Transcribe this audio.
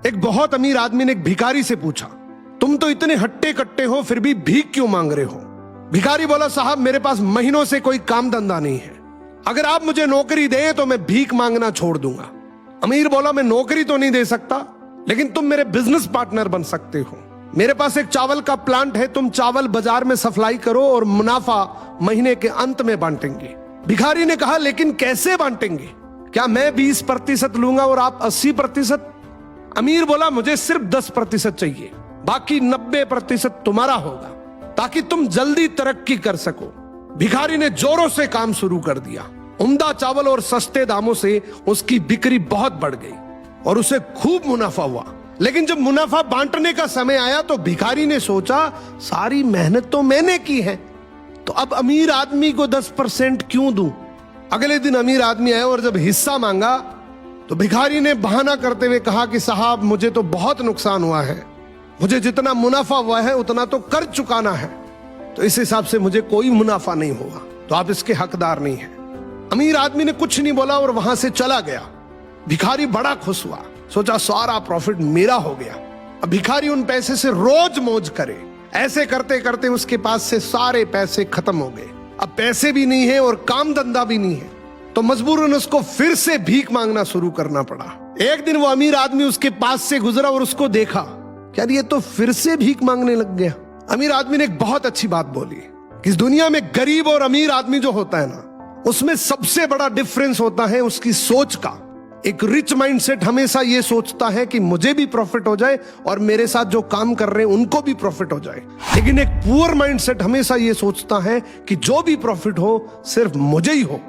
एक बहुत अमीर आदमी ने एक भिखारी से पूछा, तुम तो इतने हट्टे कट्टे हो फिर भी भीख क्यों मांग रहे हो? भिखारी बोला, साहब मेरे पास महीनों से कोई काम धंधा नहीं है, अगर आप मुझे नौकरी दें तो मैं भीख मांगना छोड़ दूंगा। अमीर बोला, मैं नौकरी तो नहीं दे सकता, लेकिन तुम मेरे बिजनेस पार्टनर बन सकते हो। मेरे पास एक चावल का प्लांट है, तुम चावल बाजार में सप्लाई करो और मुनाफा महीने के अंत में बांटेंगे। भिखारी ने कहा, लेकिन कैसे बांटेंगे? क्या मैं 20% लूंगा और आप 80%? अमीर बोला, मुझे सिर्फ 10% चाहिए, बाकी 90% तुम्हारा होगा, ताकि तुम जल्दी तरक्की कर सको। भिखारी ने जोरों से काम शुरू कर दिया। उम्दा चावल और सस्ते दामों से उसकी बिक्री बहुत बढ़ गई और उसे खूब मुनाफा हुआ। लेकिन जब मुनाफा बांटने का समय आया तो भिखारी ने सोचा, सारी मेहनत तो मैंने की है, तो अब अमीर आदमी को 10% क्यों दूं? अगले दिन अमीर आदमी आया और जब हिस्सा मांगा तो भिखारी ने बहाना करते हुए कहा कि साहब मुझे तो बहुत नुकसान हुआ है, मुझे जितना मुनाफा हुआ है उतना तो कर चुकाना है, तो इस हिसाब से मुझे कोई मुनाफा नहीं हुआ, तो आप इसके हकदार नहीं हैं। अमीर आदमी ने कुछ नहीं बोला और वहां से चला गया। भिखारी बड़ा खुश हुआ, सोचा सारा प्रॉफिट मेरा हो गया। अब भिखारी उन पैसे से रोज मौज करे। ऐसे करते करते उसके पास से सारे पैसे खत्म हो गए। अब पैसे भी नहीं है और काम धंधा भी नहीं है, तो मजबूरन उसको फिर से भीख मांगना शुरू करना पड़ा। एक दिन वो अमीर आदमी उसके पास से गुजरा और उसको देखा, क्या ये तो फिर से भीख मांगने लग गया। अमीर आदमी ने एक बहुत अच्छी बात बोली कि इस दुनिया में गरीब और अमीर आदमी जो होता है ना, उसमें सबसे बड़ा डिफरेंस होता है उसकी सोच का। एक रिच माइंडसेट हमेशा ये सोचता है कि मुझे भी प्रॉफिट हो जाए और मेरे साथ जो काम कर रहे हैं उनको भी प्रॉफिट हो जाए, लेकिन एक पुअर माइंडसेट हमेशा ये सोचता है कि जो भी प्रॉफिट हो सिर्फ मुझे ही हो।